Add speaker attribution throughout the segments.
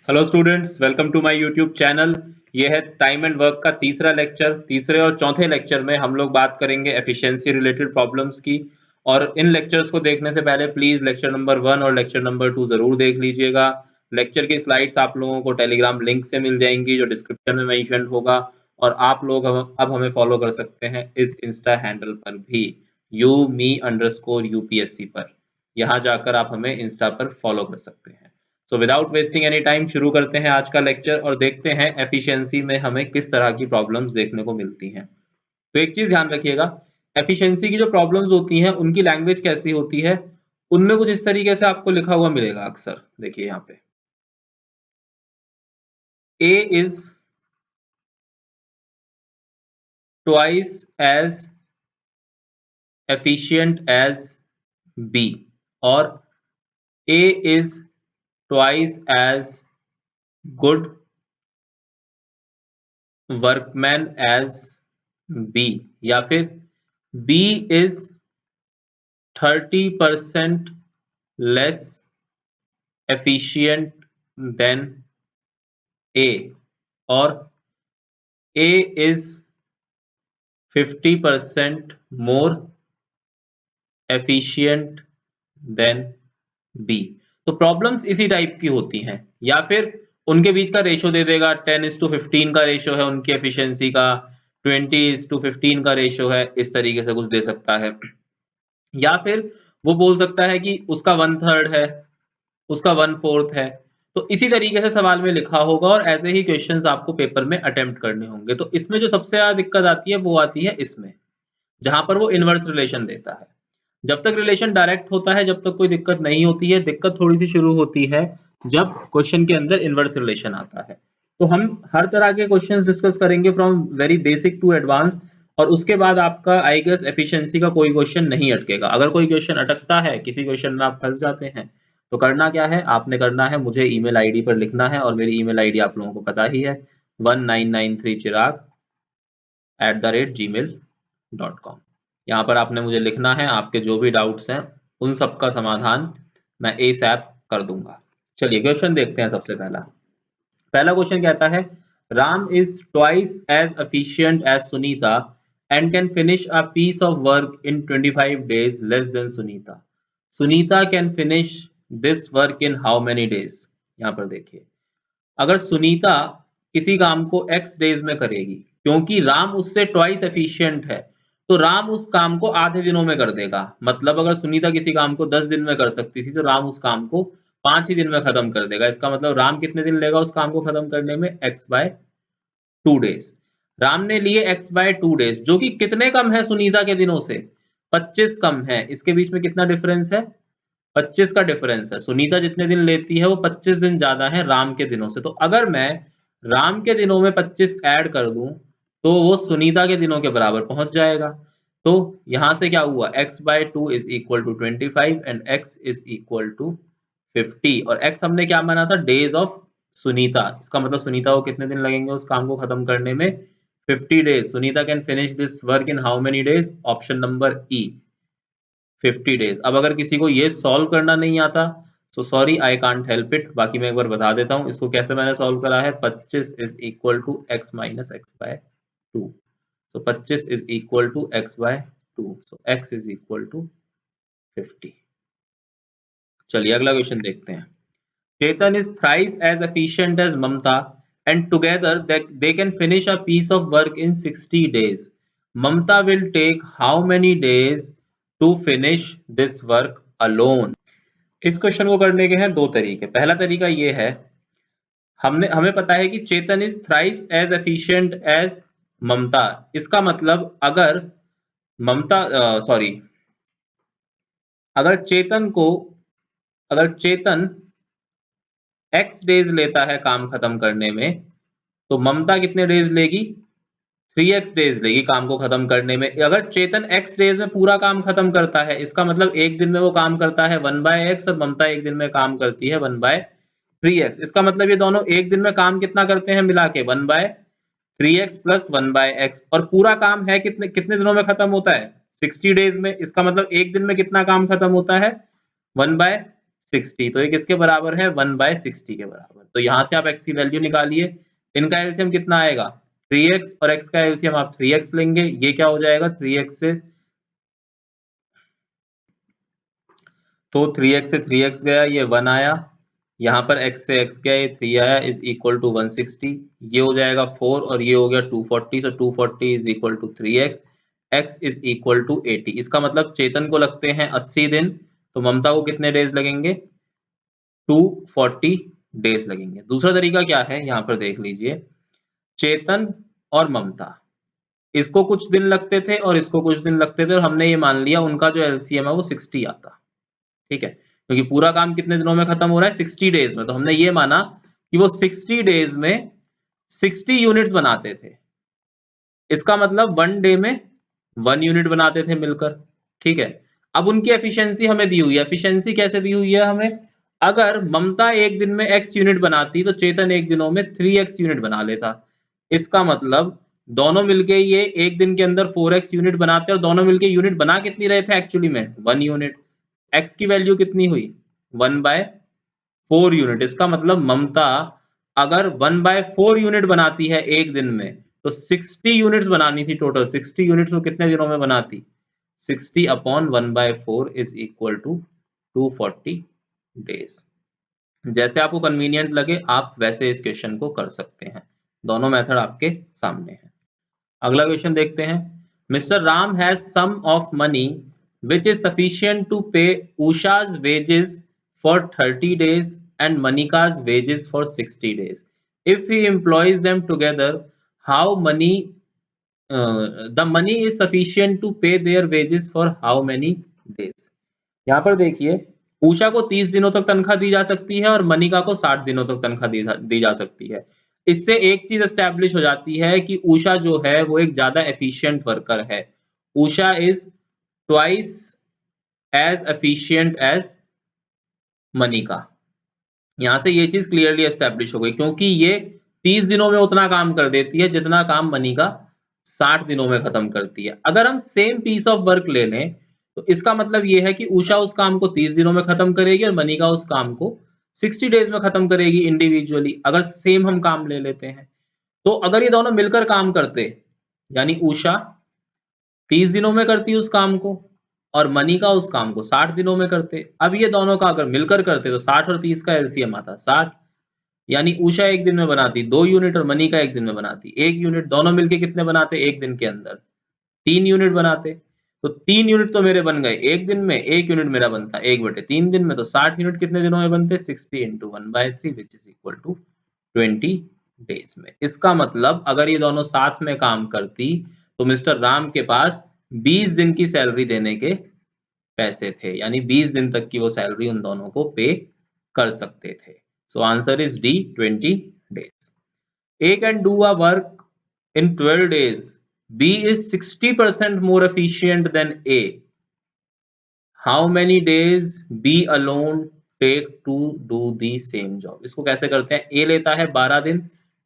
Speaker 1: Hello students, welcome to my YouTube channel. ये है time and work का तीसरा लेक्चर। तीसरे और चौथे लेक्चर में हम लोग बात करेंगे एफिशिएंसी रिलेटेड प्रॉब्लम्स की। और इन लेक्चर्स को देखने से पहले प्लीज लेक्चर नंबर 1 और लेक्चर नंबर 2 जरूर देख लीजिएगा। लेक्चर की स्लाइड्स आप लोगों को टेलीग्राम लिंक से मिल जाएंगी जो डिस्क्रिप्शन में मेंशन होगा। और आप लोग अब हमें फॉलो कर सकते हैं इस इंस्टा हैंडल पर भी, UME_UPSC पर। यहाँ जाकर आप हमें इंस्टा पर फॉलो कर सकते हैं। So without wasting any time शुरू करते हैं आज का लेक्चर और देखते हैं एफिशिएंसी में हमें किस तरह की प्रॉब्लम्स देखने को मिलती हैं। तो एक चीज ध्यान रखिएगा, एफिशिएंसी की जो प्रॉब्लम्स होती हैं उनकी लैंग्वेज कैसी होती है, उनमें कुछ इस तरीके से आपको लिखा हुआ मिलेगा अक्सर। देखिए यहाँ पे A is twice as efficient as B और A is twice as good workman as B, या फिर B is 30% less efficient than A और A is 50% more efficient than B। तो प्रॉब्लम्स इसी टाइप की होती हैं। या फिर उनके बीच का रेशो दे देगा, 10:15 का रेशो है उनकी एफिशिएंसी का, 20:15 का रेशो है, इस तरीके से कुछ दे सकता है। या फिर वो बोल सकता है कि उसका 1/3 है, उसका 1/4 है। तो इसी तरीके से सवाल में लिखा होगा और ऐसे ही क्वेश्चंस आपको पेपर में अटेम्प्ट करने होंगे। तो इसमें जो सबसे ज्यादा दिक्कत आती है वो आती है इसमें, जहां पर वो इनवर्स रिलेशन देता है। जब तक रिलेशन डायरेक्ट होता है जब तक कोई दिक्कत नहीं होती है। दिक्कत थोड़ी सी शुरू होती है जब क्वेश्चन के अंदर इनवर्स रिलेशन आता है। तो हम हर तरह के क्वेश्चंस डिस्कस करेंगे from very basic to advance, और उसके बाद आपका आई गेस एफिशिएंसी का कोई क्वेश्चन नहीं अटकेगा। अगर कोई क्वेश्चन अटकता है, किसी क्वेश्चन में आप फंस जाते हैं, तो करना क्या है, आपने करना है मुझे ईमेल आईडी पर लिखना है। और मेरी ईमेल आईडी आप लोगों को पता ही है, 1993chirag@gmail.com। यहाँ पर आपने मुझे लिखना है, आपके जो भी डाउट्स हैं उन सब का समाधान मैं एसएप कर दूंगा। चलिए क्वेश्चन देखते हैं। सबसे पहला क्वेश्चन कहता है, Ram is twice as efficient as Sunita and can finish a piece of work in 25 days less than Sunita. Sunita can finish this work in how many days. यहाँ पर देखिए, अगर सुनीता किसी काम को x डेज में करेगी, क्योंकि राम उससे ट्वाइस एफिशिएंट है, तो राम उस काम को आधे दिनों में कर देगा। मतलब अगर सुनीता किसी काम को 10 दिन में कर सकती थी, तो राम उस काम को 5 ही दिन में खत्म कर देगा। इसका मतलब राम कितने दिन लेगा उस काम को खत्म करने में, x/2 डेज। राम ने लिए x/2 डेज, जो कि कितने कम है सुनीता के दिनों से, 25 कम है। इसके बीच में कितना डिफरेंस है, 25 का डिफरेंस है। सुनीता जितने दिन लेती है वो 25 दिन ज्यादा है राम के दिनों से। तो अगर मैं राम के दिनों में 25 ऐड कर दूं तो वो सुनीता के दिनों के बराबर पहुंच जाएगा। तो यहां से क्या हुआ, x/2 is equal to 25 and x is equal to 50। और x हमने क्या माना था, डेज ऑफ सुनीता। इसका मतलब सुनीता को कितने दिन लगेंगे उस काम को खत्म करने में, 50 days. Sunita can finish this work in how many days, option number E, 50 days. अब अगर किसी को ये सॉल्व करना नहीं आता, so sorry, I can't help it. बाकी मैं एक बार बता देता हूँ इसको कैसे मैंने सॉल्व करा है। 25 is equal to x minus x/2। So 25 is equal to x/2, so x is equal to 50। चलिए अगला क्वेश्चन देखते हैं। Chetan is thrice as efficient as Mamta and together they can finish a piece of work in 60 days. Mamta will take how many days to finish this work alone? इस question को करने के हैं दो तरीके। पहला तरीका ये है, हमें पता है कि Chetan is thrice as efficient as Mamta. इसका मतलब अगर ममता सॉरी अगर चेतन x डेज लेता है काम खत्म करने में, तो ममता कितने डेज लेगी, 3x डेज लेगी काम को खत्म करने में। अगर चेतन x डेज में पूरा काम खत्म करता है, इसका मतलब एक दिन में वो काम करता है 1/x और ममता एक दिन में काम करती है 1/3x। इसका मतलब ये दोनों एक दिन में काम कितना करते हैं मिला के, 1/3x प्लस 1/x। और पूरा काम है कितने कितने दिनों में खत्म होता है, 60 डेज में। इसका मतलब एक दिन में कितना काम खत्म होता है, 1/60। 60, तो ये किसके बराबर है 1/60 के बराबर। तो यहाँ से आप x की वैल्यू निकालिए, इनका एलसीएम कितना आएगा 3x और x का एलसीएम आप 3x लेंगे, ये क्या हो जाएगा 3x से, तो 3x से 3x गया, ये 1 आया, यहाँ पर x से x गया, ये 3 आया, इज इक्वल टू 160, ये हो जाएगा 4 और ये हो गया 240, so 240 is equal to 3x, x is equal to 80। इसका मतलब चेतन को लगते हैं 80 दिन, तो ममता को कितने डेज लगेंगे 240 डेज लगेंगे। दूसरा तरीका क्या है, यहाँ पर देख लीजिए, चेतन और ममता, इसको कुछ दिन लगते थे और इसको कुछ दिन लगते थे, और हमने ये मान लिया उनका जो एलसीएम है वो 60 आता, ठीक है, क्योंकि पूरा काम कितने दिनों में खत्म हो रहा है 60 डेज में, तो हमने ये माना कि वो 60 डेज में 60 यूनिट्स बनाते थे, इसका मतलब 1 डे में 1 यूनिट बनाते थे मिलकर, ठीक है। अब उनकी एफिशिएंसी हमें दी हुई है, एफिशिएंसी कैसे दी हुई है हमें, अगर ममता एक दिन में x यूनिट बनाती तो चेतन एक दिनों में 3x यूनिट बना लेता, इसका मतलब दोनों मिलके ये एक दिन के अंदर 4x यूनिट बनाते, और दोनों मिलके यूनिट बना कितनी रहे थे एक्चुअली में 1 यूनिट, x की वैल्यू कितनी हुई 1/4 यूनिट, इसका मतलब ममता अगर 1/4 यूनिट बनाती है एक दिन में, तो 60 यूनिट्स बनानी थी टोटल, 60 यूनिट्स वो कितने दिनों में बनाती, 60 upon 1/4 is equal to 240 days. जैसे आपको कन्वीनियंट लगे आप वैसे इस क्वेश्चन को कर सकते हैं, दोनों मेथड आपके सामने है। अगला क्वेश्चन देखते हैं, mister Ram has sum of money which is sufficient to pay Usha's wages for 30 days and Manika's wages for 60 days. If he employs them together, the money is sufficient to pay their wages for how many days? यहाँ पर देखिए, उषा को 30 दिनों तक तनख्वाह दी जा सकती है और मनिका को 60 दिनों तक तनख्वाह दी जा सकती है। इससे एक चीज एस्टैब्लिश हो जाती है कि उषा जो है वो एक ज्यादा एफिशिएंट वर्कर है, Usha is twice as efficient as Manika. यहां से ये चीज क्लियरली एस्टैब्लिश हो गई, क्योंकि ये 30 दिनों में उतना काम कर देती है जितना काम मनिका 60 दिनों में खत्म करती है। अगर हम सेम पीस ऑफ वर्क ले लें तो इसका मतलब ये है कि उषा उस काम को 30 दिनों में खत्म करेगी और मनिका उस काम को 60 डेज में खत्म करेगी इंडिविजुअली, अगर सेम हम काम ले लेते हैं। तो अगर ये दोनों मिलकर काम करते, यानी उषा 30 दिनों में करती उस काम को और मनिका उस काम को 60 दिनों में करते, अब ये दोनों का अगर मिलकर करते तो 60 और 30 का एलसीएम आता 60, यानी उषा एक दिन में बनाती 2 यूनिट और मनिका एक दिन में बनाती 1 यूनिट, दोनों मिलके कितने बनाते एक दिन के अंदर 3 यूनिट बनाते। तो 3 यूनिट तो मेरे बन गए एक दिन में, 1 यूनिट मेरा बनता 1/3 दिन में, तो 60 यूनिट कितने दिनों में बनते 60 into 1/3 which is equal to 20 days में। इसका मतलब अगर ये दोनों साथ में काम करती तो मिस्टर राम के पास 20 दिन की सैलरी देने के पैसे थे, यानी 20 दिन तक की वो सैलरी उन दोनों को पे कर सकते थे। So answer is D 20 days. A can do a work in 12 days, B is 60% more efficient than A. How many days B alone take to do the same job? इसको कैसे करते हैं, A लेता है 12 दिन,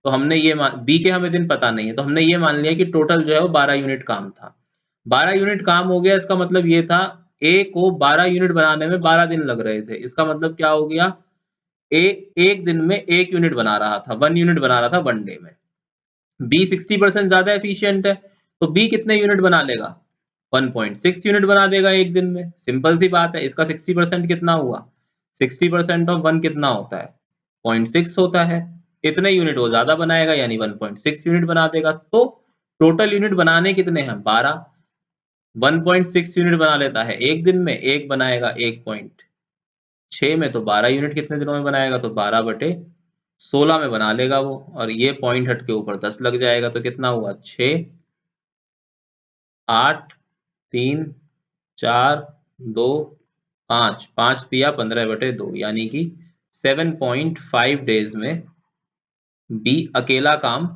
Speaker 1: तो हमने ये B के हमें दिन पता नहीं है, तो हमने ये मान लिया कि टोटल जो है वो 12 यूनिट काम था, 12 यूनिट काम हो गया, इसका मतलब ये था A को 12 यूनिट बनाने में 12 दिन लग रहे थे, इसका मतलब क्या हो गया A एक दिन में 1 यूनिट बना रहा था, 1 यूनिट बना रहा था 1 डे में। B 60% ज्यादा एफिशिएंट है, तो B कितने यूनिट बना लेगा 1.6 यूनिट बना देगा एक दिन में, सिंपल सी बात है। इसका 60% कितना हुआ, 60% ऑफ 1 कितना होता है 0.6 होता है, इतने यूनिट वो ज्यादा बनाएगा यानी 1.6 यूनिट बना देगा। तो टोटल यूनिट बनाने कितने हैं 12, 1.6 यूनिट बना लेता है एक दिन में, एक बनाएगा 1.6 में, तो 12 यूनिट कितने दिनों में बनाएगा, तो 12/16 में बना लेगा वो, और ये पॉइंट हट के ऊपर 10 लग जाएगा, तो कितना हुआ 6, 8, 3, 4, 2, 5, 5 दिया 15/2, यानी कि 7.5 डेज में बी अकेला काम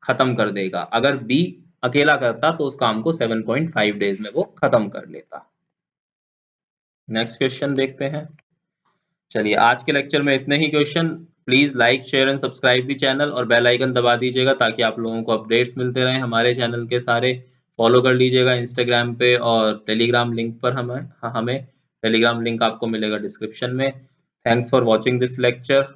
Speaker 1: खत्म कर देगा। अगर बी अकेला करता तो उस काम को 7.5 डेज में वो खत्म कर लेता। नेक्स्ट क्वेश्चन देखते हैं। चलिए आज के लेक्चर में इतने ही question. Please like share and subscribe the channel और बेल आइकन दबा दीजिएगा ताकि आप लोगों को अपडेट्स मिलते रहें हमारे चैनल के सारे। फॉलो कर लीजिएगा इंस्टाग्राम पे और टेलीग्राम लिंक पर, हमें टेलीग्राम लिंक आपको मिलेगा डिस्क्रिप्शन में। Thanks for watching this lecture.